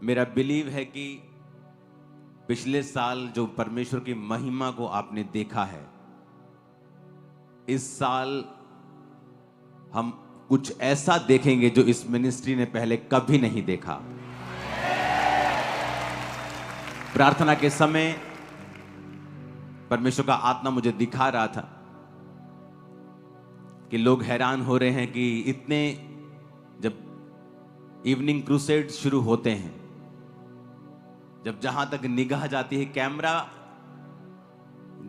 मेरा बिलीव है कि पिछले साल जो परमेश्वर की महिमा को आपने देखा है, इस साल हम कुछ ऐसा देखेंगे जो इस मिनिस्ट्री ने पहले कभी नहीं देखा। प्रार्थना के समय परमेश्वर का आत्मा मुझे दिखा रहा था कि लोग हैरान हो रहे हैं कि इतने, जब इवनिंग क्रूसेड शुरू होते हैं, जब जहां तक निगाह जाती है, कैमरा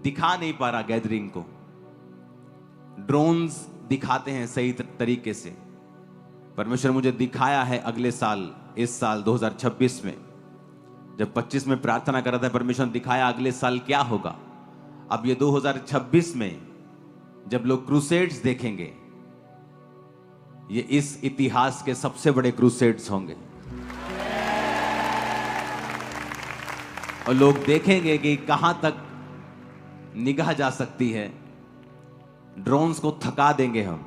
दिखा नहीं पा रहा गैदरिंग को, ड्रोन्स दिखाते हैं सही तरीके से। परमेश्वर मुझे दिखाया है अगले साल, इस साल 2026 में, जब 25 में प्रार्थना कर रहा था, परमेश्वर ने दिखाया अगले साल क्या होगा। अब ये 2026 में जब लोग क्रूसेड्स देखेंगे, ये इस इतिहास के सबसे बड़े क्रूसेड्स होंगे। और लोग देखेंगे कि कहां तक निगाह जा सकती है। ड्रोन्स को थका देंगे हम।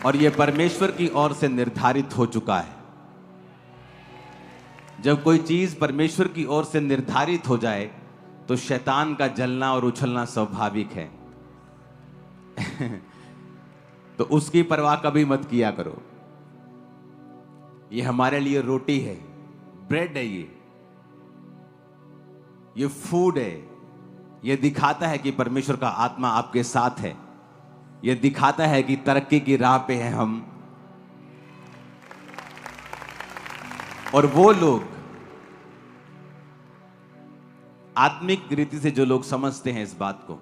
और यह परमेश्वर की ओर से निर्धारित हो चुका है। जब कोई चीज परमेश्वर की ओर से निर्धारित हो जाए तो शैतान का जलना और उछलना स्वाभाविक है। तो उसकी परवाह कभी मत किया करो। ये हमारे लिए रोटी है, ब्रेड है, ये फूड है। ये दिखाता है कि परमेश्वर का आत्मा आपके साथ है। ये दिखाता है कि तरक्की की राह पे हैं हम। और वो लोग, आत्मिक रीति से जो लोग समझते हैं इस बात को,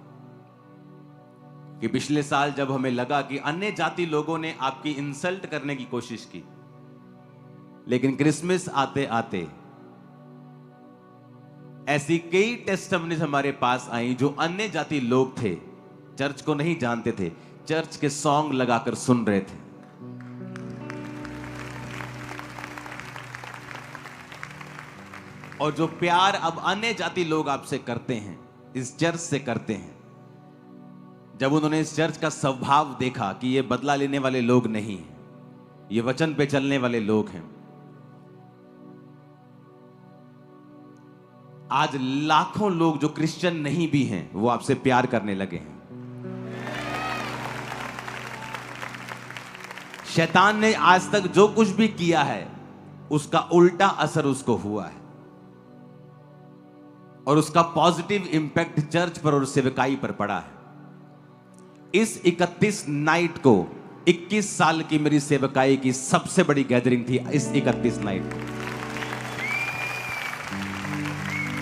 कि पिछले साल जब हमें लगा कि अन्य जाति लोगों ने आपकी इंसल्ट करने की कोशिश की, लेकिन क्रिसमस आते आते ऐसी कई टेस्टिमनीज हमारे पास आई जो अन्य जाति लोग थे, चर्च को नहीं जानते थे, चर्च के सॉन्ग लगाकर सुन रहे थे। और जो प्यार अब अन्य जाति लोग आपसे करते हैं, इस चर्च से करते हैं, जब उन्होंने इस चर्च का स्वभाव देखा कि ये बदला लेने वाले लोग नहीं हैं, ये वचन पे चलने वाले लोग हैं, आज लाखों लोग जो क्रिश्चियन नहीं भी हैं वो आपसे प्यार करने लगे हैं। शैतान ने आज तक जो कुछ भी किया है उसका उल्टा असर उसको हुआ है, और उसका पॉजिटिव इंपैक्ट चर्च पर और सेवकाई पर पड़ा है। इस 31 नाइट को, 21 साल की मेरी सेवकाई की सबसे बड़ी गैदरिंग थी इस 31 नाइट को।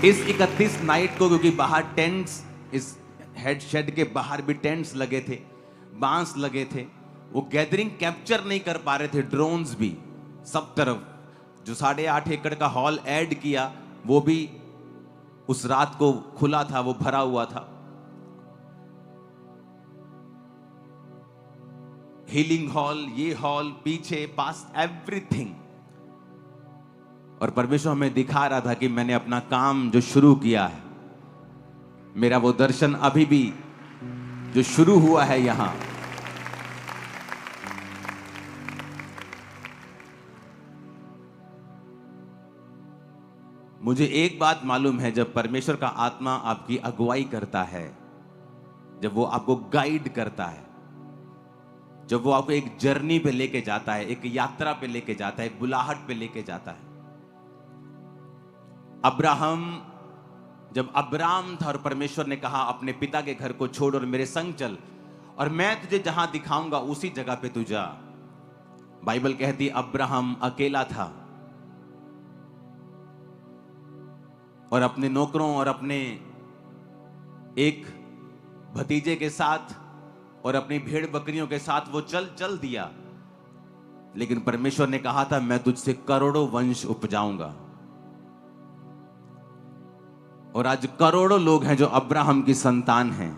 इस 31 नाइट को, क्योंकि बाहर टेंट्स, इस हेड शेड के बाहर भी टेंट्स लगे थे, बांस लगे थे, वो गैदरिंग कैप्चर नहीं कर पा रहे थे, ड्रोन्स भी सब तरफ। जो 8.5 एकड़ का हॉल ऐड किया, वो भी उस रात को खुला था, वो भरा हुआ था। हीलिंग हॉल, ये हॉल, पीछे, पास, एवरीथिंग। और परमेश्वर हमें दिखा रहा था कि मैंने अपना काम जो शुरू किया है, मेरा वो दर्शन अभी भी जो शुरू हुआ है यहां, मुझे एक बात मालूम है, जब परमेश्वर का आत्मा आपकी अगुवाई करता है, जब वो आपको गाइड करता है, जब वो आपको एक जर्नी पे लेके जाता है, एक यात्रा पे लेके जाता है, एक बुलाहट पे लेके जाता है। अब्राहम, जब अब्राम था और परमेश्वर ने कहा अपने पिता के घर को छोड़ और मेरे संग चल, और मैं तुझे जहां दिखाऊंगा उसी जगह पे तू जा। बाइबल कहती अब्राहम अकेला था और अपने नौकरों और अपने एक भतीजे के साथ और अपनी भेड़ बकरियों के साथ वो चल दिया। लेकिन परमेश्वर ने कहा था मैं तुझसे करोड़ों वंश उपजाऊंगा। और आज करोड़ों लोग हैं जो अब्राहम की संतान हैं,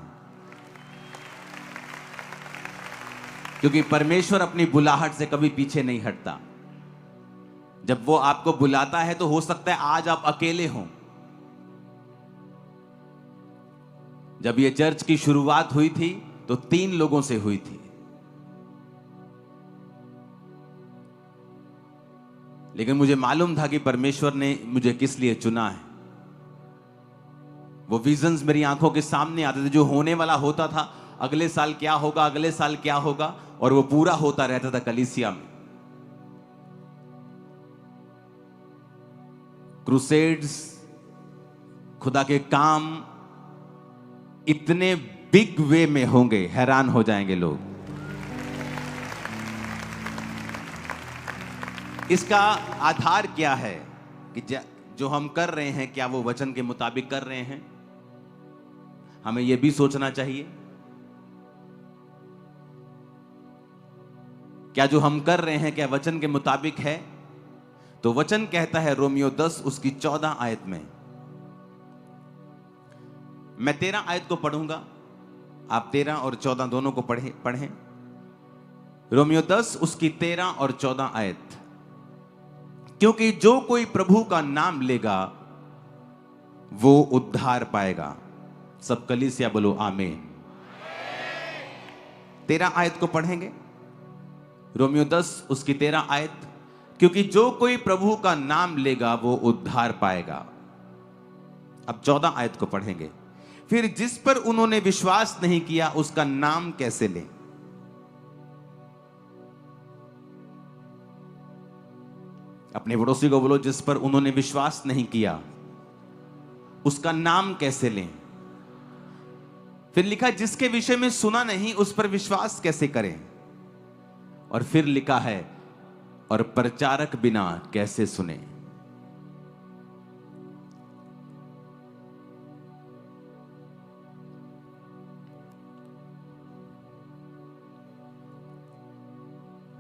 क्योंकि परमेश्वर अपनी बुलाहट से कभी पीछे नहीं हटता। जब वो आपको बुलाता है तो हो सकता है आज आप अकेले हों। जब ये चर्च की शुरुआत हुई थी तो 3 लोगों से हुई थी। लेकिन मुझे मालूम था कि परमेश्वर ने मुझे किस लिए चुना है। वो विजन्स मेरी आंखों के सामने आते थे, जो होने वाला होता था, अगले साल क्या होगा, अगले साल क्या होगा, और वो पूरा होता रहता था कलीसिया में। क्रूसेड्स, खुदा के काम इतने बिग वे में होंगे, हैरान हो जाएंगे लोग। इसका आधार क्या है कि जो हम कर रहे हैं, क्या वो वचन के मुताबिक कर रहे हैं? हमें यह भी सोचना चाहिए, क्या जो हम कर रहे हैं क्या वचन के मुताबिक है? तो वचन कहता है रोमियो 10 उसकी 14 आयत में, मैं 13 आयत को पढ़ूंगा, आप 13 और 14 दोनों को पढ़ें। रोमियो 10 उसकी 13 और 14 आयत, क्योंकि जो कोई प्रभु का नाम लेगा वो उद्धार पाएगा। सब कलीसिया बोलो आमीन। 13 आयत को पढ़ेंगे, रोमियो 10 उसकी 13 आयत, क्योंकि जो कोई प्रभु का नाम लेगा वो उद्धार पाएगा। अब 14 आयत को पढ़ेंगे, फिर जिस पर उन्होंने विश्वास नहीं किया उसका नाम कैसे लें? अपने पड़ोसी को बोलो, जिस पर उन्होंने विश्वास नहीं किया उसका नाम कैसे लें? फिर लिखा, जिसके विषय में सुना नहीं उस पर विश्वास कैसे करें? और फिर लिखा है, और प्रचारक बिना कैसे सुने?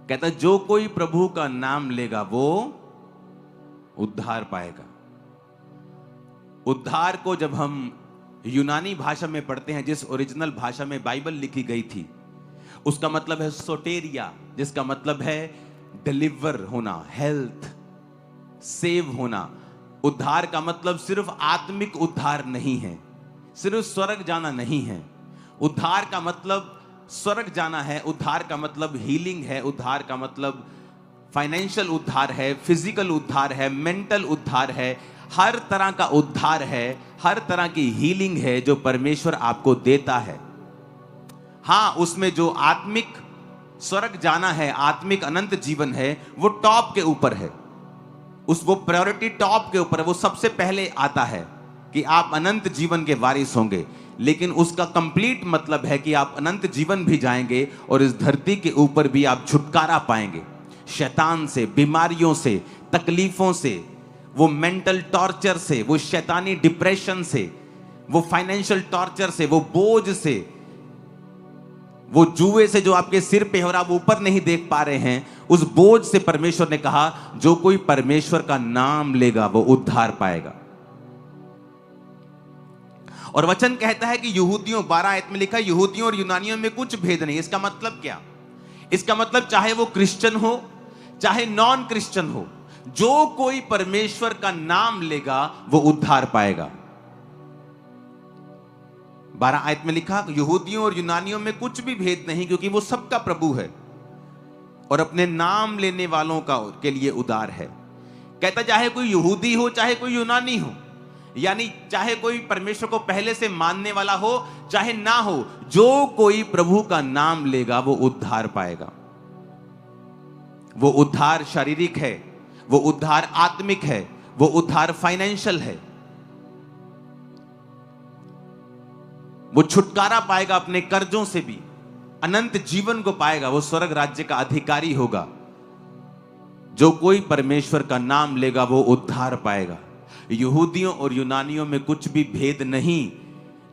कहता जो कोई प्रभु का नाम लेगा वो उद्धार पाएगा। उद्धार को जब हम यूनानी भाषा में पढ़ते हैं, जिस ओरिजिनल भाषा में बाइबल लिखी गई थी, उसका मतलब है सोटेरिया, जिसका मतलब है डिलीवर होना, हेल्थ, सेव होना। उद्धार का मतलब सिर्फ आत्मिक उद्धार नहीं है, सिर्फ स्वर्ग जाना नहीं है। उद्धार का मतलब स्वर्ग जाना है, उद्धार का मतलब हीलिंग है, उद्धार का मतलब फाइनेंशियल उद्धार है, फिजिकल उद्धार है, मेंटल उद्धार है, हर तरह का उद्धार है, हर तरह की हीलिंग है जो परमेश्वर आपको देता है। हां, उसमें जो आत्मिक स्वर्ग जाना है, आत्मिक अनंत जीवन है, वो टॉप के ऊपर है, वो प्रायोरिटी टॉप के ऊपर है, वो सबसे पहले आता है कि आप अनंत जीवन के वारिस होंगे। लेकिन उसका कंप्लीट मतलब है कि आप अनंत जीवन भी जाएंगे और इस धरती के ऊपर भी आप छुटकारा पाएंगे शैतान से, बीमारियों से, तकलीफों से, वो मेंटल टॉर्चर से, वो शैतानी डिप्रेशन से, वो फाइनेंशियल टॉर्चर से, वो बोझ से, वो जुए से जो आपके सिर पे हो रहा, वो ऊपर नहीं देख पा रहे हैं, उस बोझ से परमेश्वर ने कहा जो कोई परमेश्वर का नाम लेगा वो उद्धार पाएगा। और वचन कहता है कि यहूदियों, 12 आयत में लिखा, यहूदियों और यूनानियों में कुछ भेद नहीं। इसका मतलब क्या? इसका मतलब चाहे वो क्रिश्चियन हो चाहे नॉन क्रिश्चियन हो, जो कोई परमेश्वर का नाम लेगा वो उद्धार पाएगा। 12 आयत में लिखा, यहूदियों और यूनानियों में कुछ भी भेद नहीं, क्योंकि वो सबका प्रभु है और अपने नाम लेने वालों का के लिए उदार है। कहता चाहे कोई यहूदी हो चाहे कोई यूनानी हो, यानी चाहे कोई परमेश्वर को पहले से मानने वाला हो चाहे ना हो, जो कोई प्रभु का नाम लेगा वो उद्धार पाएगा। वो उद्धार शारीरिक है, वो उद्धार आत्मिक है, वो उद्धार फाइनेंशियल है। वो छुटकारा पाएगा अपने कर्जों से भी, अनंत जीवन को पाएगा, वो स्वर्ग राज्य का अधिकारी होगा। जो कोई परमेश्वर का नाम लेगा वो उद्धार पाएगा। यहूदियों और यूनानियों में कुछ भी भेद नहीं।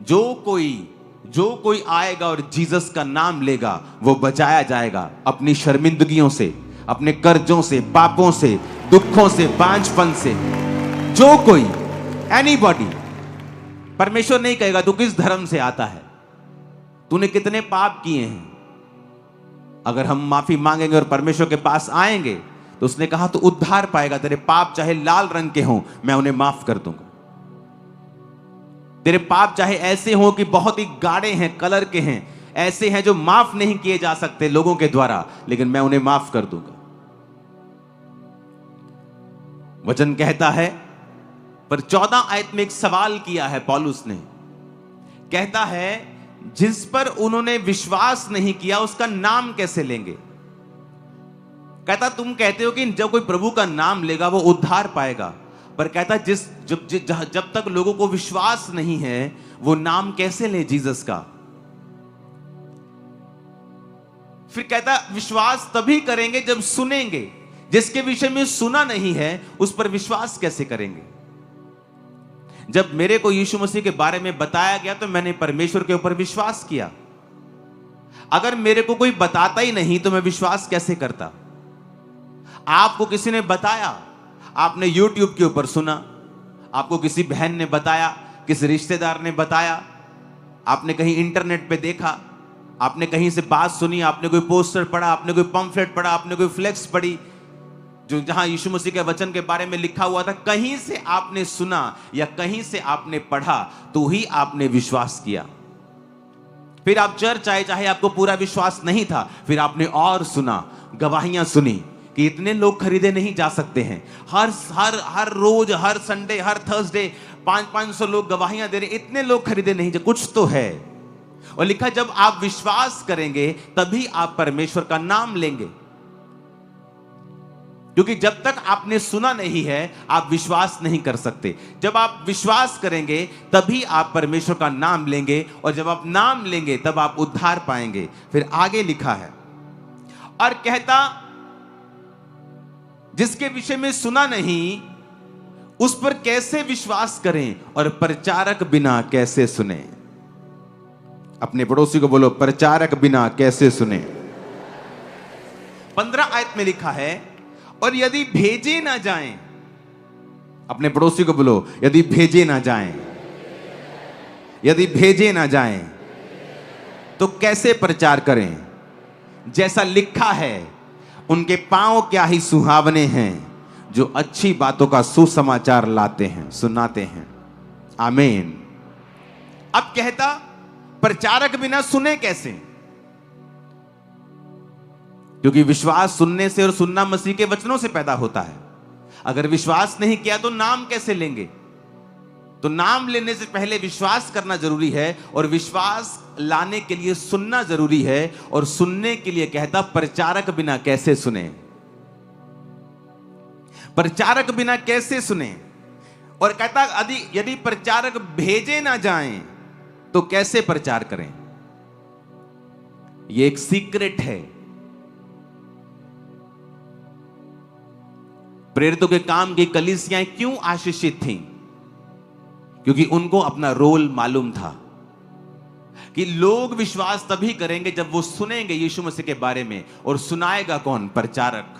जो कोई आएगा और जीसस का नाम लेगा वो बचाया जाएगा अपनी शर्मिंदगियों से, अपने कर्जों से, पापों से, दुखों से, बांझपन से। जो कोई, एनीबॉडी। परमेश्वर नहीं कहेगा तू किस धर्म से आता है, तूने कितने पाप किए हैं। अगर हम माफी मांगेंगे और परमेश्वर के पास आएंगे तो उसने कहा तू उद्धार पाएगा। तेरे पाप चाहे लाल रंग के हों, मैं उन्हें माफ कर दूंगा। तेरे पाप चाहे ऐसे हों कि बहुत ही गाढ़े हैं, कलर के हैं, ऐसे हैं जो माफ नहीं किए जा सकते लोगों के द्वारा, लेकिन मैं उन्हें माफ कर दूंगा। वचन कहता है, पर 14 आयत में एक सवाल किया है पौलुस ने। कहता है, जिस पर उन्होंने विश्वास नहीं किया उसका नाम कैसे लेंगे? कहता, तुम कहते हो कि जब कोई प्रभु का नाम लेगा वो उद्धार पाएगा, पर कहता जब तक लोगों को विश्वास नहीं है वो नाम कैसे ले जीसस का? फिर कहता, विश्वास तभी करेंगे जब सुनेंगे। जिसके विषय में सुना नहीं है उस पर विश्वास कैसे करेंगे? जब मेरे को यीशु मसीह के बारे में बताया गया तो मैंने परमेश्वर के ऊपर विश्वास किया। अगर मेरे को कोई बताता ही नहीं तो मैं विश्वास कैसे करता? आपको किसी ने बताया, आपने YouTube के ऊपर सुना, आपको किसी बहन ने बताया, किसी रिश्तेदार ने बताया, आपने कहीं इंटरनेट पे देखा, आपने कहीं से बात सुनी, आपने कोई पोस्टर पढ़ा, आपने कोई पंफलेट पढ़ा, आपने कोई फ्लेक्स पढ़ी जो जहां यीशु मसीह के वचन के बारे में लिखा हुआ था, कहीं से आपने सुना या कहीं से आपने पढ़ा तो ही आपने विश्वास किया। फिर आप चर्च आए, चाहे आपको पूरा विश्वास नहीं था, फिर आपने और सुना, गवाहियां सुनी कि इतने लोग खरीदे नहीं जा सकते हैं। हर रोज, हर संडे, हर थर्सडे 500 लोग गवाहियां दे रहे, इतने लोग खरीदे नहीं जा, कुछ तो है। और लिखा, जब आप विश्वास करेंगे तभी आप परमेश्वर का नाम लेंगे। क्योंकि जब तक आपने सुना नहीं है आप विश्वास नहीं कर सकते। जब आप विश्वास करेंगे तभी आप परमेश्वर का नाम लेंगे, और जब आप नाम लेंगे तब आप उद्धार पाएंगे। फिर आगे लिखा है, और कहता, जिसके विषय में सुना नहीं उस पर कैसे विश्वास करें, और प्रचारक बिना कैसे सुने? अपने पड़ोसी को बोलो, प्रचारक बिना कैसे सुने। 15 आयत में लिखा है, और यदि भेजे ना जाएं, अपने पड़ोसी को बोलो, यदि भेजे ना जाएं, यदि भेजे ना जाएं तो कैसे प्रचार करें? जैसा लिखा है, उनके पांव क्या ही सुहावने हैं जो अच्छी बातों का सुसमाचार लाते हैं, सुनाते हैं। आमीन। अब कहता, प्रचारक बिना सुने कैसे? क्योंकि विश्वास सुनने से और सुनना मसीह के वचनों से पैदा होता है। अगर विश्वास नहीं किया तो नाम कैसे लेंगे? तो नाम लेने से पहले विश्वास करना जरूरी है, और विश्वास लाने के लिए सुनना जरूरी है, और सुनने के लिए कहता, प्रचारक बिना कैसे सुने? प्रचारक बिना कैसे सुने? और कहता, यदि प्रचारक भेजे ना जाएं तो कैसे प्रचार करें? यह एक सीक्रेट है। प्रेरितों के काम की कलीसियां क्यों आशीषित थीं? क्योंकि उनको अपना रोल मालूम था कि लोग विश्वास तभी करेंगे जब वो सुनेंगे यीशु मसीह के बारे में। और सुनाएगा कौन? प्रचारक।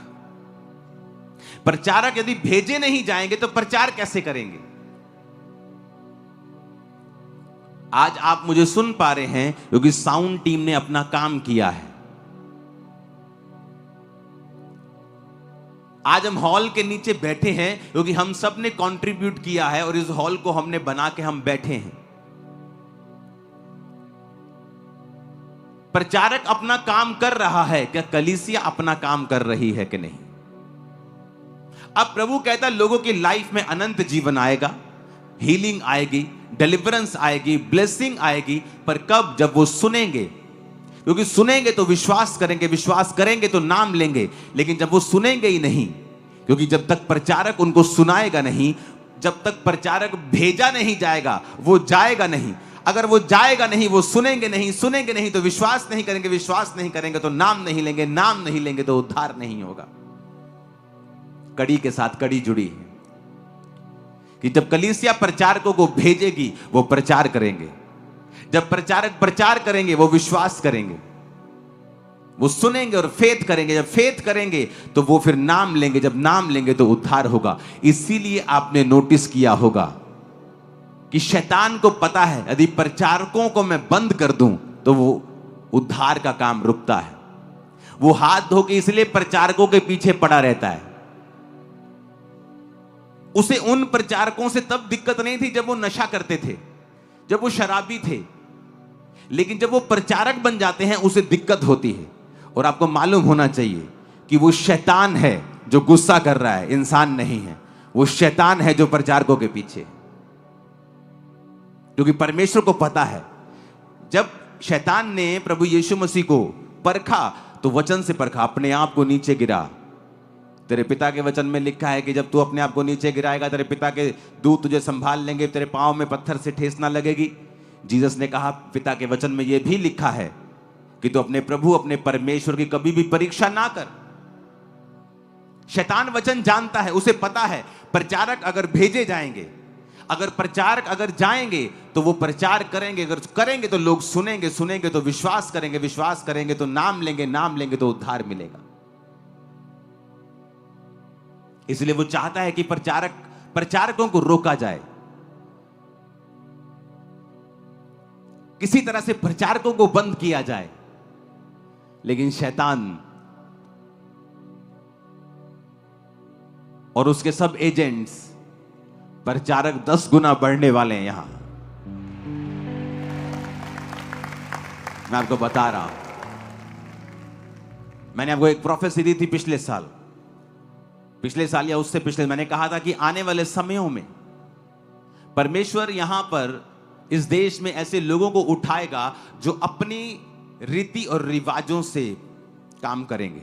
प्रचारक यदि भेजे नहीं जाएंगे तो प्रचार कैसे करेंगे? आज आप मुझे सुन पा रहे हैं क्योंकि साउंड टीम ने अपना काम किया है। आज हम हॉल के नीचे बैठे हैं क्योंकि हम सब ने कंट्रीब्यूट किया है, और इस हॉल को हमने बना के हम बैठे हैं। प्रचारक अपना काम कर रहा है, क्या कलीसिया अपना काम कर रही है कि नहीं? अब प्रभु कहता है, लोगों की लाइफ में अनंत जीवन आएगा, हीलिंग आएगी, डिलीवरेंस आएगी, ब्लेसिंग आएगी, पर कब? जब वो सुनेंगे। क्योंकि सुनेंगे तो विश्वास करेंगे, विश्वास करेंगे तो नाम लेंगे। लेकिन जब वो सुनेंगे ही नहीं, क्योंकि जब तक प्रचारक उनको सुनाएगा नहीं, जब तक प्रचारक भेजा नहीं जाएगा वो जाएगा नहीं। अगर वो जाएगा नहीं, वो सुनेंगे नहीं, सुनेंगे नहीं तो विश्वास नहीं करेंगे, विश्वास नहीं करेंगे तो नाम नहीं लेंगे, नाम नहीं लेंगे तो उद्धार नहीं होगा। कड़ी के साथ कड़ी जुड़ी है कि जब कलीसिया प्रचारकों को भेजेगी वो प्रचार करेंगे, जब प्रचारक प्रचार करेंगे वो विश्वास करेंगे, वो सुनेंगे और फेथ करेंगे। जब फेथ करेंगे तो वो फिर नाम लेंगे, जब नाम लेंगे तो उद्धार होगा। इसीलिए आपने नोटिस किया होगा कि शैतान को पता है यदि प्रचारकों को मैं बंद कर दूं तो वो उद्धार का काम रुकता है। वो हाथ धो के इसलिए प्रचारकों के पीछे पड़ा रहता है। उसे उन प्रचारकों से तब दिक्कत नहीं थी जब वो नशा करते थे, जब वो शराबी थे, लेकिन जब वो प्रचारक बन जाते हैं उसे दिक्कत होती है। और आपको मालूम होना चाहिए कि वो शैतान है जो गुस्सा कर रहा है, इंसान नहीं है। वो शैतान है जो प्रचारकों के पीछे, क्योंकि परमेश्वर को पता है जब शैतान ने प्रभु यीशु मसीह को परखा तो वचन से परखा, अपने आप को नीचे गिरा। तेरे पिता के वचन में लिखा है कि जब तू अपने आप को नीचे गिराएगा तेरे पिता के दूत तुझे संभाल लेंगे, तेरे पांव में पत्थर से ठेस ना लगेगी। जीसस ने कहा पिता के वचन में यह भी लिखा है कि तू अपने प्रभु अपने परमेश्वर की कभी भी परीक्षा ना कर। शैतान वचन जानता है, उसे पता है प्रचारक अगर भेजे जाएंगे, अगर प्रचारक अगर जाएंगे तो वो प्रचार करेंगे, अगर करेंगे तो लोग सुनेंगे, सुनेंगे तो विश्वास करेंगे, विश्वास करेंगे तो नाम लेंगे, नाम लेंगे तो उद्धार मिलेगा। इसलिए वो चाहता है कि प्रचारकों को रोका जाए, किसी तरह से प्रचारकों को बंद किया जाए। लेकिन शैतान और उसके सब एजेंट्स प्रचारक 10 गुना बढ़ने वाले हैं। यहां मैं आपको बता रहा हूं, मैंने आपको एक प्रोफेसी दी थी पिछले साल या उससे पिछले, मैंने कहा था कि आने वाले समयों में परमेश्वर यहां पर इस देश में ऐसे लोगों को उठाएगा जो अपनी रीति और रिवाजों से काम करेंगे,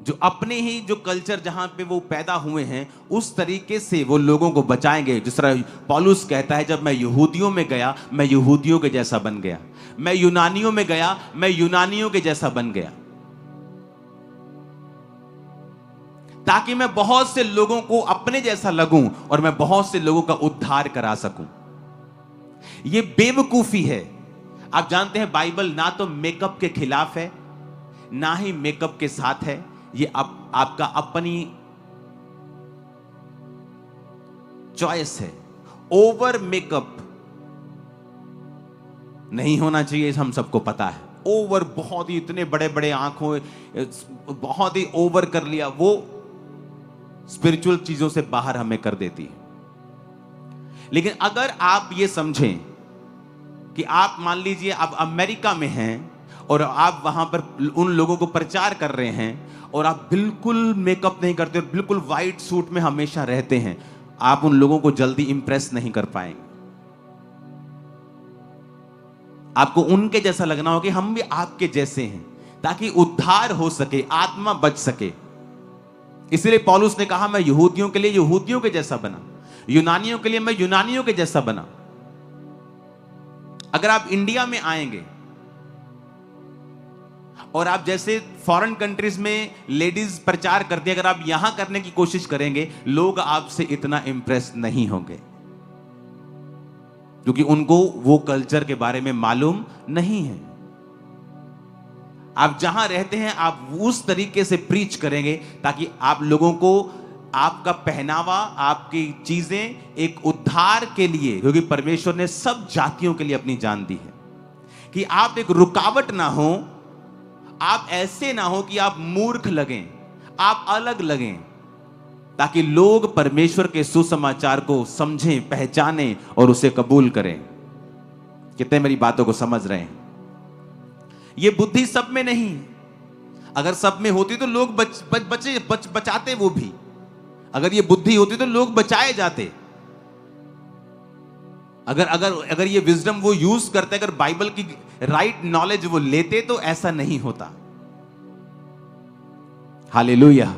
जो अपने ही जो कल्चर जहां पे वो पैदा हुए हैं उस तरीके से वो लोगों को बचाएंगे। जिस तरह पौलुस कहता है, जब मैं यहूदियों में गया मैं यहूदियों के जैसा बन गया, मैं यूनानियों में गया मैं यूनानियों के जैसा बन गया, ताकि मैं बहुत से लोगों को अपने जैसा लगूं और मैं बहुत से लोगों का उद्धार करा सकूं। यह बेवकूफी है। आप जानते हैं बाइबल ना तो मेकअप के खिलाफ है ना ही मेकअप के साथ है। ये आपका अपनी चॉइस है। ओवर मेकअप नहीं होना चाहिए, हम सबको पता है। ओवर बहुत ही इतने बड़े बड़े आंखों बहुत ही ओवर कर लिया, वो स्पिरिचुअल चीजों से बाहर हमें कर देती है। लेकिन अगर आप ये समझें कि आप मान लीजिए आप अमेरिका में हैं और आप वहां पर उन लोगों को प्रचार कर रहे हैं और आप बिल्कुल मेकअप नहीं करते, बिल्कुल व्हाइट सूट में हमेशा रहते हैं, आप उन लोगों को जल्दी इंप्रेस नहीं कर पाएंगे। आपको उनके जैसा लगना होगा कि हम भी आपके जैसे हैं, ताकि उद्धार हो सके, आत्मा बच सके। इसलिए पौलुस ने कहा मैं यहूदियों के लिए यहूदियों के जैसा बना, यूनानियों के लिए मैं यूनानियों के जैसा बना। अगर आप इंडिया में आएंगे और आप जैसे फॉरेन कंट्रीज में लेडीज प्रचार करती है, अगर आप यहां करने की कोशिश करेंगे, लोग आपसे इतना इंप्रेस नहीं होंगे, क्योंकि उनको वो कल्चर के बारे में मालूम नहीं है। आप जहां रहते हैं आप उस तरीके से प्रीच करेंगे ताकि आप लोगों को आपका पहनावा, आपकी चीजें एक उद्धार के लिए, क्योंकि परमेश्वर ने सब जातियों के लिए अपनी जान दी है, कि आप एक रुकावट ना हो, आप ऐसे ना हो कि आप मूर्ख लगें, आप अलग लगें, ताकि लोग परमेश्वर के सुसमाचार को समझें, पहचानें और उसे कबूल करें। कितने मेरी बातों को समझ रहे हैं? ये बुद्धि सब में नहीं है। अगर सब में होती तो लोग बचाते वो भी। अगर ये बुद्धि होती तो लोग बचाए जाते। अगर ये विजडम वो यूज करते, अगर बाइबल की राइट नॉलेज वो लेते, तो ऐसा नहीं होता। हालेलुया।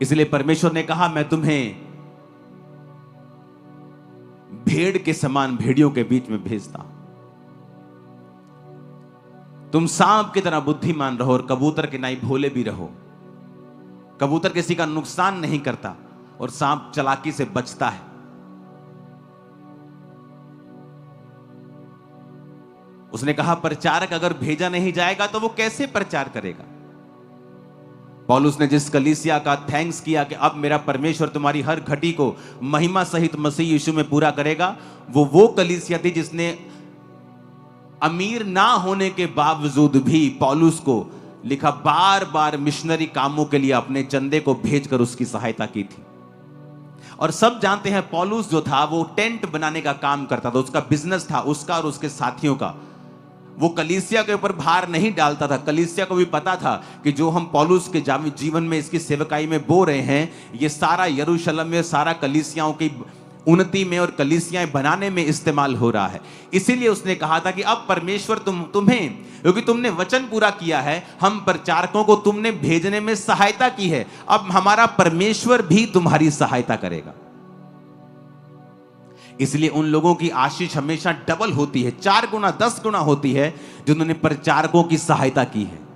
इसलिए परमेश्वर ने कहा मैं तुम्हें भेड़ के समान भेड़ियों के बीच में भेजता हूं। तुम सांप की तरह बुद्धिमान रहो और कबूतर के नाई भोले भी रहो। कबूतर किसी का नुकसान नहीं करता और सांप चालाकी से बचता है। उसने कहा प्रचारक अगर भेजा नहीं जाएगा तो वो कैसे प्रचार करेगा? पौलुस ने जिस कलीसिया का थैंक्स किया कि अब मेरा परमेश्वर तुम्हारी हर घटी को महिमा सहित मसीह यीशु में पूरा करेगा, वो कलीसिया थी जिसने अमीर ना होने के बावजूद भी पौलुस को लिखा बार बार मिशनरी कामों के लिए अपने चंदे को भेजकर उसकी सहायता की थी। और सब जानते हैं पौलुस जो था वो टेंट बनाने का काम करता था, उसका बिजनेस था, उसका और उसके साथियों का। वो कलीसिया के ऊपर भार नहीं डालता था। कलीसिया को भी पता था कि जो हम पौलुस के जीवन में, इसकी सेवकाई में बो रहे हैं, ये सारा यरूशलेम में, सारा कलीसियाओं की उन्नति में और कलीसियाएं बनाने में इस्तेमाल हो रहा है। इसीलिए उसने कहा था कि अब परमेश्वर तुम्हें, क्योंकि तुमने वचन पूरा किया है, हम प्रचारकों को तुमने भेजने में सहायता की है, अब हमारा परमेश्वर भी तुम्हारी सहायता करेगा। इसलिए उन लोगों की आशीष हमेशा डबल होती है, 4 गुना 10 गुना होती है, जिन्होंने प्रचारकों की सहायता की है।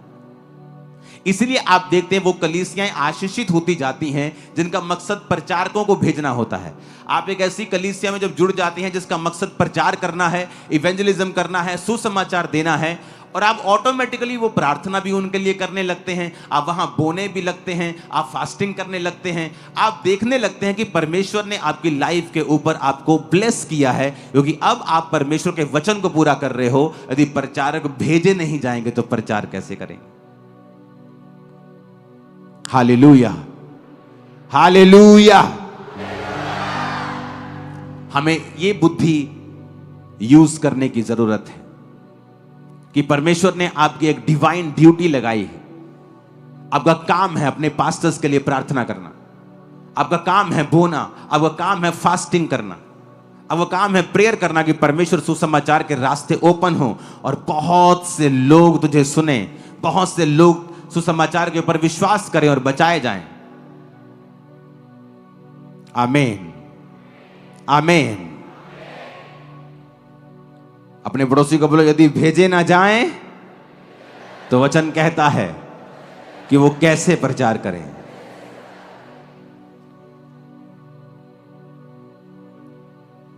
इसलिए आप देखते हैं वो कलीसियाएं आशीषित होती जाती हैं जिनका मकसद प्रचारकों को भेजना होता है। आप एक ऐसी कलीसिया में जब जुड़ जाती हैं जिसका मकसद प्रचार करना है, इवेंजलिज्म करना है, सुसमाचार देना है, और आप ऑटोमेटिकली वो प्रार्थना भी उनके लिए करने लगते हैं, आप वहां बोने भी लगते हैं, आप फास्टिंग करने लगते हैं, आप देखने लगते हैं कि परमेश्वर ने आपकी लाइफ के ऊपर आपको ब्लेस किया है, क्योंकि अब आप परमेश्वर के वचन को पूरा कर रहे हो। यदि प्रचारक भेजे नहीं जाएंगे तो प्रचार कैसे करेंगे? Hallelujah, hallelujah. हमें ये बुद्धि यूज करने की जरूरत है कि परमेश्वर ने आपकी एक डिवाइन ड्यूटी लगाई है। आपका काम है अपने पास्टर्स के लिए प्रार्थना करना, आपका काम है बोना, आपका काम है फास्टिंग करना, आपका काम है प्रेयर करना कि परमेश्वर सुसमाचार के रास्ते ओपन हो और बहुत से लोग तुझे सुने, बहुत से लोग सुसमाचार के ऊपर विश्वास करें और बचाए जाएं। आमीन, आमीन। अपने पड़ोसी को बोलो, यदि भेजे ना जाएं तो वचन कहता है कि वो कैसे प्रचार करें।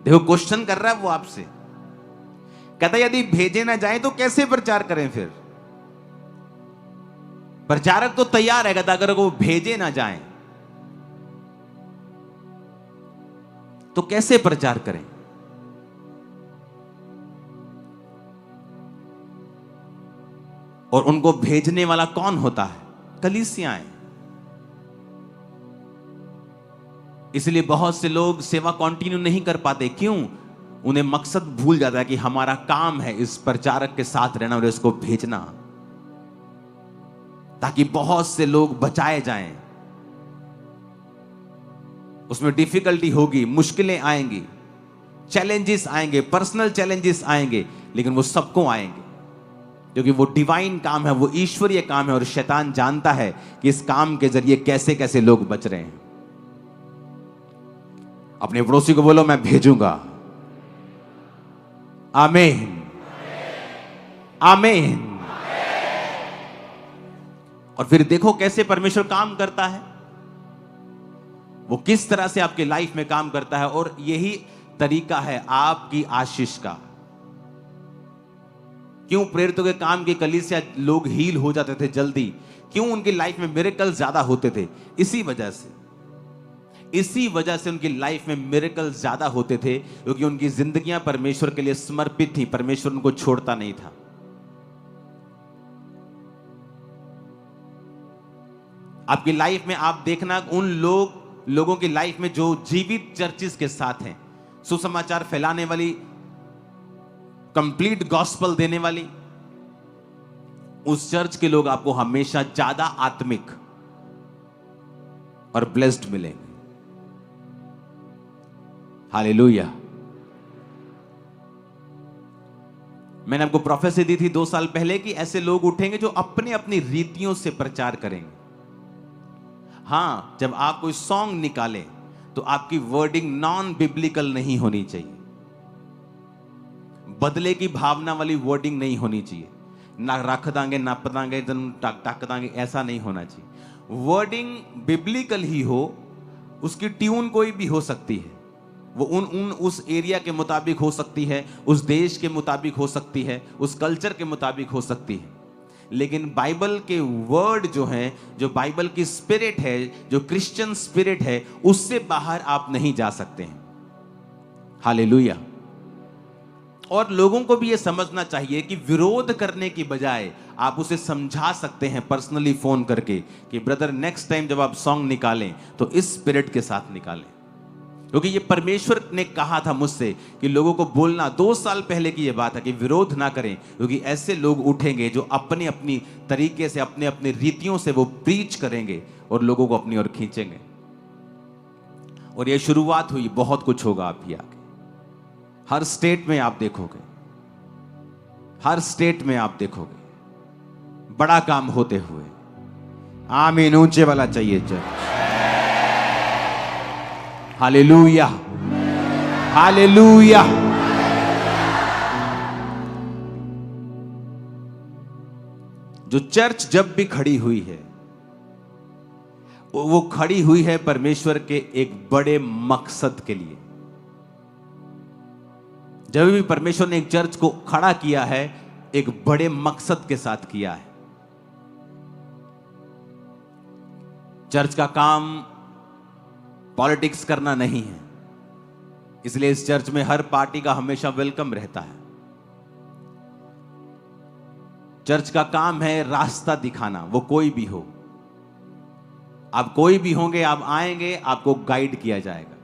देखो क्वेश्चन कर रहा है वो आपसे, कहता है यदि भेजे ना जाएं तो कैसे प्रचार करें? फिर प्रचारक तो तैयार है, कहता अगर वो भेजे ना जाएं तो कैसे प्रचार करें? और उनको भेजने वाला कौन होता है? कलीसियाएं। इसलिए बहुत से लोग सेवा कंटिन्यू नहीं कर पाते। क्यों? उन्हें मकसद भूल जाता है कि हमारा काम है इस प्रचारक के साथ रहना और इसको भेजना, ताकि बहुत से लोग बचाए जाएं। उसमें डिफिकल्टी होगी, मुश्किलें आएंगी, चैलेंजेस आएंगे, पर्सनल चैलेंजेस आएंगे, लेकिन वो सबको आएंगे, क्योंकि वो डिवाइन काम है, वो ईश्वरीय काम है, और शैतान जानता है कि इस काम के जरिए कैसे कैसे लोग बच रहे हैं। अपने पड़ोसी को बोलो, मैं भेजूंगा। आमीन, आमीन। और फिर देखो कैसे परमेश्वर काम करता है, वो किस तरह से आपके लाइफ में काम करता है। और यही तरीका है आपकी आशीष का। क्यों प्रेरितों के काम की कलीसिया लोग हील हो जाते थे जल्दी? क्यों उनकी लाइफ में मिरेकल ज्यादा होते थे? इसी वजह से उनकी लाइफ में मिरेकल ज्यादा होते थे, क्योंकि उनकी जिंदगियां परमेश्वर के लिए समर्पित थी, परमेश्वर उनको छोड़ता नहीं था। आपकी लाइफ में आप देखना उन लोगों की लाइफ में जो जीवित चर्चिस के साथ हैं, सुसमाचार फैलाने वाली, कंप्लीट गॉस्पल देने वाली, उस चर्च के लोग आपको हमेशा ज्यादा आत्मिक और ब्लेस्ड मिलेंगे। हालेलुया। मैंने आपको प्रोफेसी दी थी 2 साल पहले कि ऐसे लोग उठेंगे जो अपने अपनी रीतियों से प्रचार करेंगे। हां, जब आप कोई सॉन्ग निकालें तो आपकी वर्डिंग नॉन बिब्लिकल नहीं होनी चाहिए, बदले की भावना वाली वर्डिंग नहीं होनी चाहिए, ना रख दांगे, ना पतांगे, टक दांगे, ऐसा नहीं होना चाहिए। वर्डिंग बिब्लिकल ही हो, उसकी ट्यून कोई भी हो सकती है, वो उस एरिया के मुताबिक हो सकती है, उस देश के मुताबिक हो सकती है, उस कल्चर के मुताबिक हो सकती है, लेकिन बाइबल के वर्ड जो हैं, जो बाइबल की स्पिरिट है, जो क्रिश्चियन स्पिरिट है, उससे बाहर आप नहीं जा सकते हैं। हालेलुया। और लोगों को भी यह समझना चाहिए कि विरोध करने की बजाय आप उसे समझा सकते हैं पर्सनली फोन करके कि ब्रदर नेक्स्ट टाइम जब आप सॉन्ग निकालें तो इस स्पिरिट के साथ निकालें, क्योंकि ये परमेश्वर ने कहा था मुझसे कि लोगों को बोलना, 2 साल पहले की ये बात है कि विरोध ना करें, क्योंकि ऐसे लोग उठेंगे जो अपने अपनी तरीके से, अपने अपने रीतियों से वो प्रीच करेंगे और लोगों को अपनी ओर खींचेंगे। और ये शुरुआत हुई, बहुत कुछ होगा अभी आगे। हर स्टेट में आप देखोगे, हर स्टेट में आप देखोगे बड़ा काम होते हुए। आमीन, ऊंचे वाला चाहिए चर्च। Hallelujah, hallelujah. जो चर्च जब भी खड़ी हुई है, वो खड़ी हुई है परमेश्वर के एक बड़े मकसद के लिए। जब भी परमेश्वर ने एक चर्च को खड़ा किया है, एक बड़े मकसद के साथ किया है। चर्च का काम पॉलिटिक्स करना नहीं है, इसलिए इस चर्च में हर पार्टी का हमेशा वेलकम रहता है। चर्च का काम है रास्ता दिखाना, वो कोई भी हो। आप कोई भी होंगे, आप आएंगे, आपको गाइड किया जाएगा,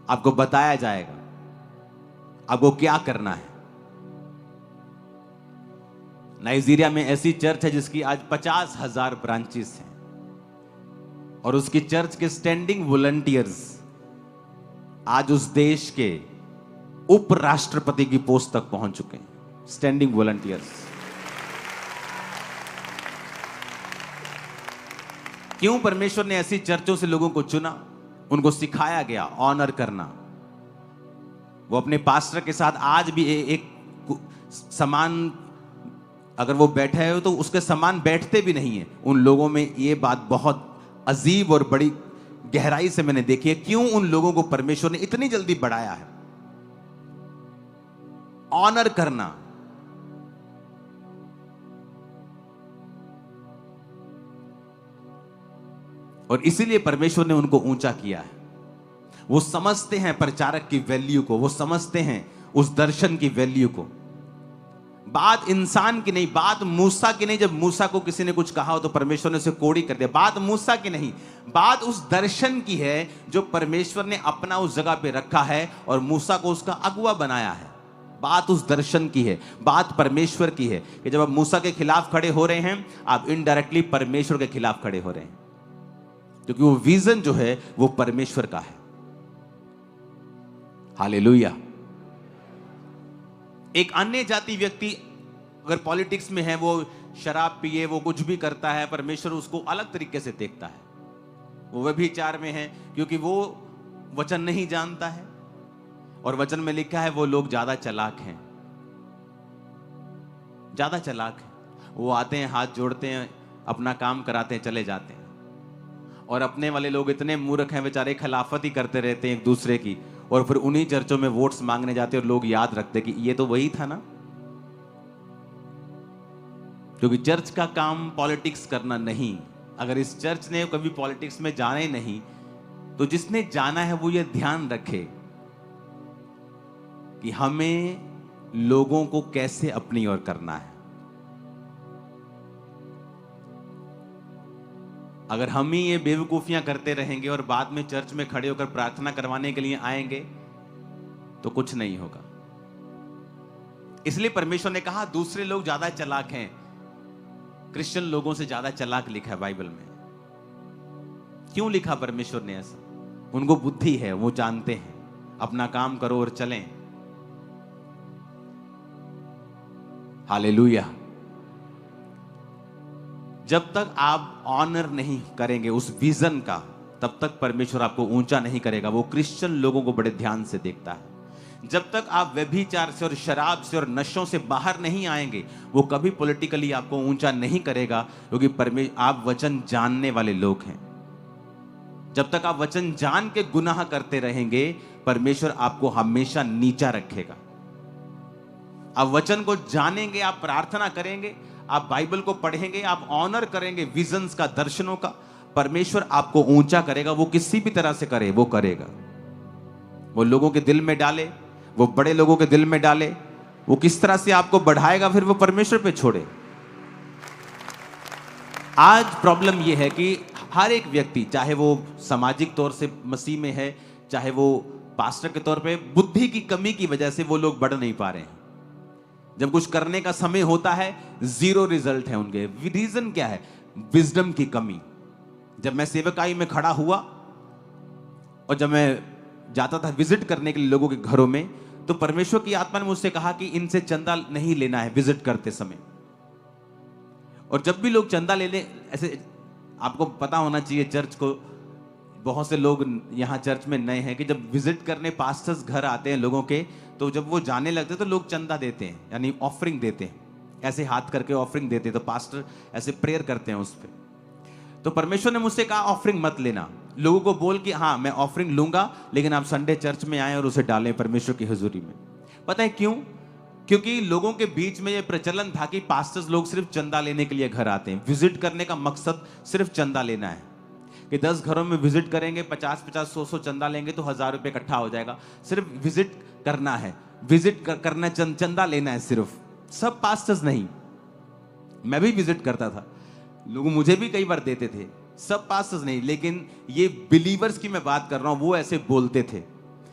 आपको बताया जाएगा आपको क्या करना है। नाइजीरिया में ऐसी चर्च है जिसकी आज 50,000 ब्रांचेस हैं, और उसकी चर्च के स्टैंडिंग वॉलंटियर्स आज उस देश के उपराष्ट्रपति की पोस्ट तक पहुंच चुके हैं। Standing volunteers. क्यों परमेश्वर ने ऐसी चर्चों से लोगों को चुना? उनको सिखाया गया ऑनर करना। वो अपने पास्टर के साथ आज भी एक समान, अगर वो बैठे हो तो उसके समान बैठते भी नहीं है। उन लोगों में ये बात बहुत अजीब और बड़ी गहराई से मैंने देखी है, क्यों उन लोगों को परमेश्वर ने इतनी जल्दी बढ़ाया है। ऑनर करना। और इसीलिए परमेश्वर ने उनको ऊंचा किया है। वो समझते हैं प्रचारक की वैल्यू को, वो समझते हैं उस दर्शन की वैल्यू को। बात इंसान की नहीं, बात मूसा की नहीं। जब मूसा को किसी ने कुछ कहा हो तो परमेश्वर ने उसे कोड़ी कर दिया। बात मूसा की नहीं, बात उस दर्शन की है जो परमेश्वर ने अपना उस जगह पे रखा है और मूसा को उसका अगुवा बनाया है। बात उस दर्शन की है, बात परमेश्वर की है कि जब आप मूसा के खिलाफ खड़े हो रहे हैं, आप इनडायरेक्टली परमेश्वर के खिलाफ खड़े हो रहे हैं, क्योंकि वो विजन जो है वो परमेश्वर का है। हालेलुया। एक अन्य जाति व्यक्ति अगर पॉलिटिक्स में है, वो शराब पिए, वो कुछ भी करता है, परमेश्वर उसको अलग तरीके से देखता है। वो व्यभिचार में है क्योंकि वो वचन नहीं जानता है, और वचन में लिखा है वो लोग ज्यादा चालाक हैं, ज्यादा चालाक हैं। वो आते हैं, हाथ जोड़ते हैं, अपना काम कराते हैं, चले जाते हैं। और अपने वाले लोग इतने मूर्ख हैं बेचारे, खिलाफत ही करते रहते हैं एक दूसरे की, और फिर उन्हीं चर्चों में वोट्स मांगने जाते हैं और लोग याद रखते कि ये तो वही था ना। क्योंकि चर्च का काम पॉलिटिक्स करना नहीं। अगर इस चर्च ने कभी पॉलिटिक्स में जाना ही नहीं, तो जिसने जाना है वो ये ध्यान रखे कि हमें लोगों को कैसे अपनी ओर करना है। अगर हम ही ये बेवकूफियां करते रहेंगे और बाद में चर्च में खड़े होकर प्रार्थना करवाने के लिए आएंगे तो कुछ नहीं होगा। इसलिए परमेश्वर ने कहा दूसरे लोग ज्यादा चालाक हैं। क्रिश्चियन लोगों से ज्यादा चालाक लिखा है बाइबल में। क्यों लिखा परमेश्वर ने ऐसा? उनको बुद्धि है, वो जानते हैं अपना काम करो और चलें। हालेलुया। जब तक आप ऑनर नहीं करेंगे उस विजन का, तब तक परमेश्वर आपको ऊंचा नहीं करेगा। वो क्रिश्चियन लोगों को बड़े ध्यान से देखता है। जब तक आप व्यभिचार से और शराब से और नशों से बाहर नहीं आएंगे, वो कभी पॉलिटिकली आपको ऊंचा नहीं करेगा, क्योंकि आप वचन जानने वाले लोग हैं। जब तक आप वचन जान के गुनाह करते रहेंगे, परमेश्वर आपको हमेशा नीचा रखेगा। आप वचन को जानेंगे, आप प्रार्थना करेंगे, आप बाइबल को पढ़ेंगे, आप ऑनर करेंगे विजन्स का, दर्शनों का, परमेश्वर आपको ऊंचा करेगा। वो किसी भी तरह से करे, वो करेगा। वो लोगों के दिल में डाले, वो बड़े लोगों के दिल में डाले, वो किस तरह से आपको बढ़ाएगा, फिर वो परमेश्वर पे छोड़े। आज प्रॉब्लम यह है कि हर एक व्यक्ति, चाहे वो सामाजिक तौर से मसीह में है चाहे वो पास्टर के तौर पे बुद्धि की कमी की वजह से वो लोग बढ़ नहीं पा रहे हैं। जब कुछ करने का समय होता है, जीरो रिजल्ट है उनके। रीजन क्या है? विजडम की कमी। जब मैं सेवकाई में खड़ा हुआ और जब मैं जाता था विजिट करने के लिए लोगों के घरों में, तो परमेश्वर की आत्मा ने मुझसे कहा कि इनसे चंदा नहीं लेना है विजिट करते समय। और जब भी लोग चंदा लेने, ऐसे आपको पता होना चाहिए चर्च को, बहुत से लोग यहाँ चर्च में नए हैं कि जब विजिट करने पास्टर्स घर आते हैं लोगों के, तो जब वो जाने लगते हैं तो लोग चंदा देते हैं, यानी ऑफरिंग देते हैं, ऐसे हाथ करके ऑफरिंग देते हैं। तो पास्टर ऐसे प्रेयर करते हैं उस पर। तो परमेश्वर ने मुझसे कहा ऑफरिंग मत लेना, लोगों को बोल कि हाँ मैं ऑफरिंग लूंगा, लेकिन आप संडे चर्च में आए और उसे डालें परमेश्वर की हुजूरी में। पता है क्यों? क्योंकि लोगों के बीच में यह प्रचलन था कि पास्टर्स लोग सिर्फ चंदा लेने के लिए घर आते हैं। विजिट करने का मकसद सिर्फ चंदा लेना है कि 10 घरों में विजिट करेंगे, 50-50, 100-100 चंदा लेंगे तो 1000 रुपये इकट्ठा हो जाएगा। सिर्फ विजिट करना है, विजिट करना, चंदा लेना है सिर्फ। सब पास्टर्स नहीं, मैं भी विजिट करता था, लोग मुझे भी कई बार देते थे, सब पास्टर्स नहीं। लेकिन ये बिलीवर्स की मैं बात कर रहा हूं, वो ऐसे बोलते थे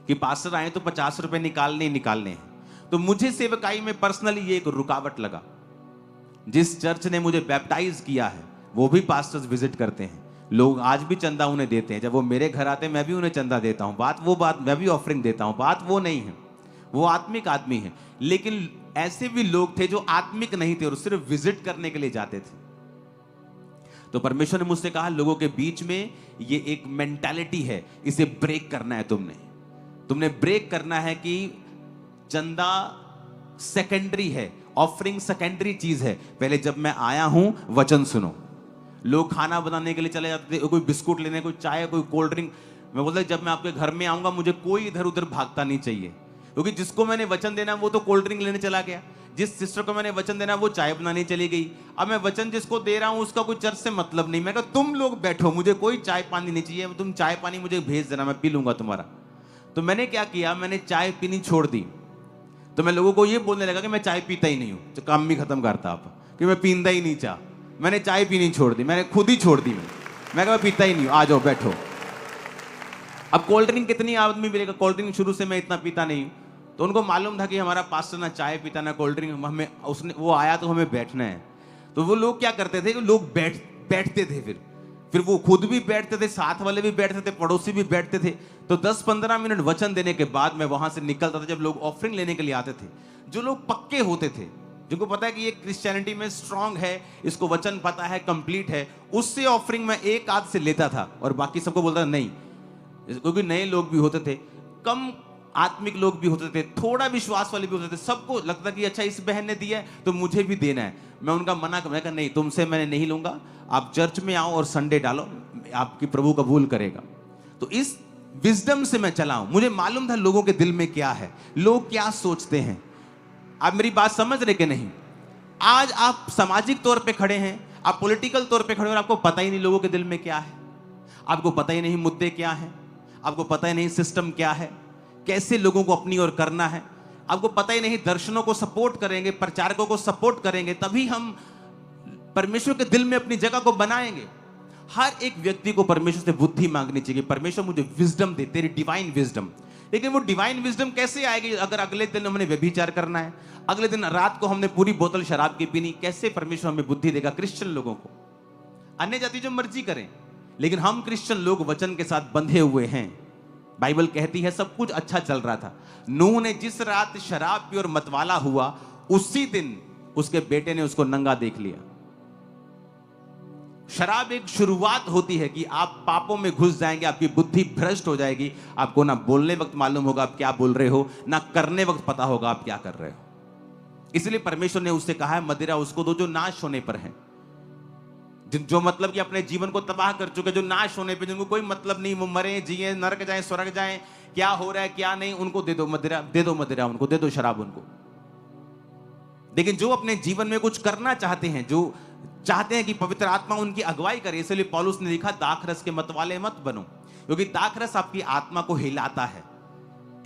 कि पास्टर आए तो 50 रुपए निकालने हैं। तो मुझे सेवकाई में पर्सनली ये एक रुकावट लगा। जिस चर्च ने मुझे बैप्टाइज किया है वो भी पास्टर्स विजिट करते हैं, लोग आज भी चंदा उन्हें देते हैं। जब वो मेरे घर आते हैं मैं भी उन्हें चंदा देता हूं। बात मैं भी ऑफरिंग देता हूं, बात वो नहीं है, वो आत्मिक आदमी है। लेकिन ऐसे भी लोग थे जो आत्मिक नहीं थे और सिर्फ विजिट करने के लिए जाते थे। तो परमेश्वर ने मुझसे कहा लोगों के बीच में ये एक मेंटालिटी है, इसे ब्रेक करना है। तुमने ब्रेक करना है कि चंदा सेकेंडरी है, ऑफरिंग सेकेंडरी चीज है। पहले जब मैं आया हूं वचन सुनो। लोग खाना बनाने के लिए चले जाते थे, कोई बिस्कुट लेने, कोई चाय, कोई कोल्ड ड्रिंक। मैं बोलता जब मैं आपके घर में आऊंगा मुझे कोई इधर उधर भागता नहीं चाहिए, क्योंकि जिसको मैंने वचन देना वो तो कोल्ड ड्रिंक लेने चला गया, जिस सिस्टर को मैंने वचन देना वो चाय बनाने चली गई। अब मैं वचन जिसको दे रहा हूं उसका कोई चर्च से मतलब नहीं। मैं कहा तुम लोग बैठो, मुझे कोई चाय पानी नहीं चाहिए, तुम चाय पानी मुझे भेज देना, मैं पी लूंगा तुम्हारा। तो मैंने क्या किया, मैंने चाय पीनी छोड़ दी। तो मैं लोगों को ये बोलने लगा कि मैं चाय पीता ही नहीं हूं, तो काम भी खत्म करता आप कि मैं पीता ही नहीं चाह। मैंने चाय पीनी छोड़ दी, मैंने खुद ही छोड़ दी। मैं कहा पीता ही नहीं हूं, आ जाओ बैठो। अब कोल्ड ड्रिंक कितनी आदमी मिलेगा, कोल्ड ड्रिंक शुरू से मैं इतना पीता नहीं हूं। तो उनको मालूम था कि हमारा पास्टर ना चाय पीता ना कोल्ड ड्रिंक, हमें उसने वो आया तो हमें बैठना है। तो वो लोग क्या करते थे, लोग बैठते थे, फिर वो खुद भी बैठते थे, साथ वाले भी बैठते थे, पड़ोसी भी बैठते थे। तो 10-15 मिनट वचन देने के बाद मैं वहां से निकलता था। जब लोग ऑफरिंग लेने के लिए आते थे, जो लोग पक्के होते थे, जिनको पता है कि ये क्रिश्चियनिटी में स्ट्रांग है, इसको वचन पता है, कंप्लीट है, उससे ऑफरिंग मैं एक आध से लेता था और बाकी सबको बोलता था नहीं। क्योंकि नए लोग भी होते थे, कम आत्मिक लोग भी होते थे, थोड़ा विश्वास वाले भी होते थे। सबको लगता कि अच्छा इस बहन ने दिया है तो मुझे भी देना है। मैं उनका मना कर नहीं, तुमसे मैंने नहीं लूंगा, आप चर्च में आओ और संडे डालो, आपकी प्रभु कबूल करेगा। तो इस विजडम से मैं चला हूं। मुझे मालूम था लोगों के दिल में क्या है, लोग क्या सोचते हैं। आप मेरी बात समझ रहे कि नहीं? आज आप सामाजिक तौर पे खड़े हैं, आप पॉलिटिकल तौर पे खड़े हैं और आपको पता ही नहीं लोगों के दिल में क्या है, आपको पता ही नहीं मुद्दे क्या हैं, आपको पता ही नहीं सिस्टम क्या है, कैसे लोगों को अपनी ओर करना है, आपको पता ही नहीं। दर्शनों को सपोर्ट करेंगे, प्रचारकों को सपोर्ट करेंगे, तभी हम परमेश्वर के दिल में अपनी जगह को बनाएंगे। हर एक व्यक्ति को परमेश्वर से बुद्धि मांगनी चाहिए, परमेश्वर मुझे विजडम दे, तेरी डिवाइन विजडम। लेकिन वो डिवाइन विजडम कैसे आएगी अगर अगले दिन हमने व्यभिचार करना है, अगले दिन रात को हमने पूरी बोतल शराब की पीनी? कैसे परमेश्वर हमें बुद्धि देगा? क्रिश्चियन लोगों को, अन्य जाति जो मर्जी करें, लेकिन हम क्रिश्चियन लोग वचन के साथ बंधे हुए हैं। बाइबल कहती है सब कुछ अच्छा चल रहा था। नूह ने जिस रात शराब पी और मतवाला हुआ, उसी दिन उसके बेटे ने उसको नंगा देख लिया। शराब एक शुरुआत होती है कि आप पापों में घुस जाएंगे, आपकी बुद्धि भ्रष्ट हो जाएगी, आपको ना बोलने वक्त मालूम होगा आप क्या बोल रहे हो, ना करने वक्त पता होगा आप क्या कर रहे हो। इसलिए परमेश्वर ने उससे कहा है मदिरा उसको दो जो नाश होने पर है, जो मतलब कि अपने जीवन को तबाह कर चुके, जो नाश होने पे, जिनको कोई मतलब नहीं, वो मरे जिए, नरक जाए स्वर्ग जाए, क्या हो रहा है क्या नहीं, उनको दे दो मदिरा, दे दो मदिरा, उनको दे दो शराब उनको। लेकिन जो अपने जीवन में कुछ करना चाहते हैं, जो चाहते हैं कि पवित्र आत्मा उनकी अगुवाई करे, इसलिए पौलुस ने लिखा दाखरस के मतवाले मत बनो, क्योंकि दाखरस आपकी आत्मा को हिलाता है।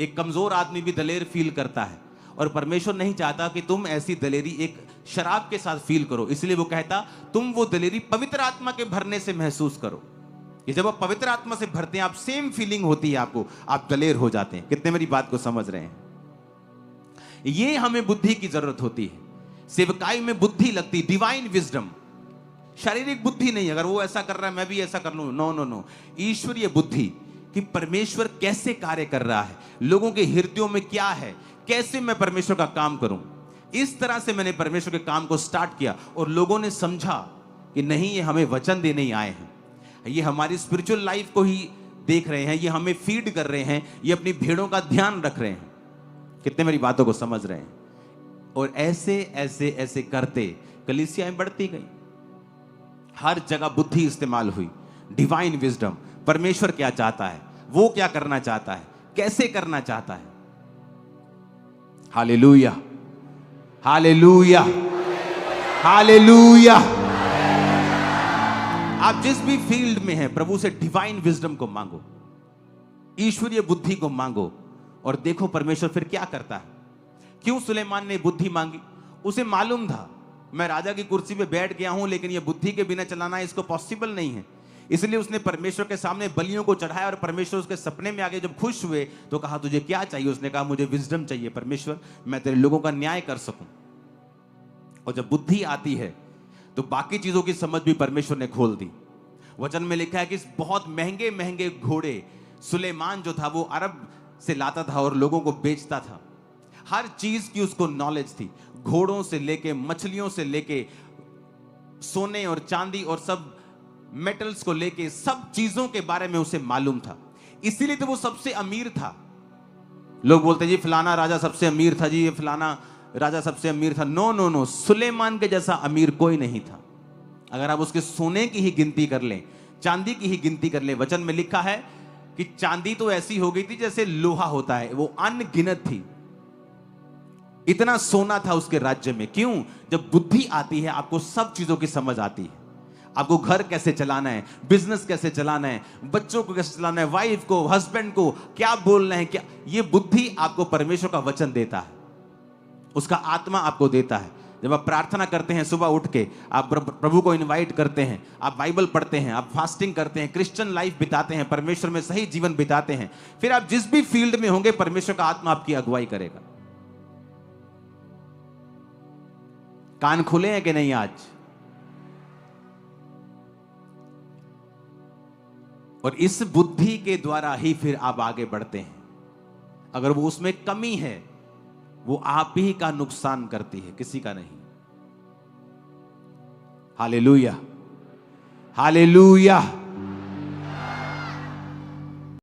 एक कमजोर आदमी भी दलेर फील करता है, और परमेश्वर नहीं चाहता कि तुम ऐसी दलेरी एक शराब के साथ फील करो। इसलिए वो कहता तुम वो दलेरी पवित्र आत्मा के भरने से महसूस करो। कि जब आप पवित्र आत्मा से भरते हैं, आप सेम फीलिंग होती है आपको, आप दलेर हो जाते हैं। कितने मेरी बात को समझ रहे हैं? ये हमें बुद्धि की जरूरत होती है। सेवकाई में बुद्धि लगती, डिवाइन विजडम, शारीरिक बुद्धि नहीं। अगर वो ऐसा कर रहा है मैं भी ऐसा कर लूं, नो नो नो। ईश्वरीय बुद्धि कि परमेश्वर कैसे कार्य कर रहा है, लोगों के हृदयों में क्या है, कैसे मैं परमेश्वर का काम करूं। इस तरह से मैंने परमेश्वर के काम को स्टार्ट किया और लोगों ने समझा कि नहीं, ये हमें वचन देने ही आए हैं, ये हमारी स्पिरिचुअल लाइफ को ही देख रहे हैं, ये हमें फीड कर रहे हैं, ये अपनी भेड़ों का ध्यान रख रहे हैं। कितने मेरी बातों को समझ रहे हैं? और ऐसे ऐसे ऐसे करते कलीसियाएं बढ़ती गई, हर जगह बुद्धि इस्तेमाल हुई, डिवाइन विजडम। परमेश्वर क्या चाहता है, वो क्या करना चाहता है, कैसे करना चाहता है। Hallelujah, hallelujah, hallelujah. आप जिस भी फील्ड में हैं, प्रभु से डिवाइन विजडम को मांगो, ईश्वरीय बुद्धि को मांगो, और देखो परमेश्वर फिर क्या करता है। क्यों सुलेमान ने बुद्धि मांगी? उसे मालूम था मैं राजा की कुर्सी पे बैठ गया हूं, लेकिन ये बुद्धि के बिना चलाना इसको पॉसिबल नहीं है। इसलिए उसने परमेश्वर के सामने बलियों को चढ़ाया, और परमेश्वर उसके सपने में आके जब खुश हुए तो कहा तुझे क्या चाहिए? उसने कहा मुझे विजडम चाहिए परमेश्वर, मैं तेरे लोगों का न्याय कर सकूं। और जब बुद्धि आती है तो बाकी चीजों की समझ भी परमेश्वर ने खोल दी। वचन में लिखा है कि बहुत महंगे महंगे घोड़े सुलेमान जो था वो अरब से लाता था और लोगों को बेचता था। हर चीज की उसको नॉलेज थी, घोड़ों से लेके, मछलियों से लेके, सोने और चांदी और सब मेटल्स को लेके, सब चीजों के बारे में उसे मालूम था। इसीलिए तो वो सबसे अमीर था। लोग बोलते जी फलाना राजा सबसे अमीर था, जी ये फलाना राजा सबसे अमीर था। नो नो नो, सुलेमान के जैसा अमीर कोई नहीं था। अगर आप उसके सोने की ही गिनती कर लें, चांदी की ही गिनती कर लें, वचन में लिखा है कि चांदी तो ऐसी हो गई थी जैसे लोहा होता है, वो अनगिनत थी। इतना सोना था उसके राज्य में। क्यों? जब बुद्धि आती है आपको सब चीजों की समझ आती है। आपको घर कैसे चलाना है, बिजनेस कैसे चलाना है, बच्चों को कैसे चलाना है, वाइफ को, हस्बैंड को क्या बोलना है, क्या, ये बुद्धि आपको परमेश्वर का वचन देता है, उसका आत्मा आपको देता है। जब आप प्रार्थना करते हैं सुबह उठ के, आप प्रभु को इनवाइट करते हैं, आप बाइबल पढ़ते हैं, आप फास्टिंग करते हैं, क्रिश्चियन लाइफ बिताते हैं, परमेश्वर में सही जीवन बिताते हैं, फिर आप जिस भी फील्ड में होंगे परमेश्वर का आत्मा आपकी अगुवाई करेगा। कान खुले हैं कि नहीं आज? और इस बुद्धि के द्वारा ही फिर आप आगे बढ़ते हैं। अगर वो उसमें कमी है, वो आप ही का नुकसान करती है, किसी का नहीं। Hallelujah, hallelujah.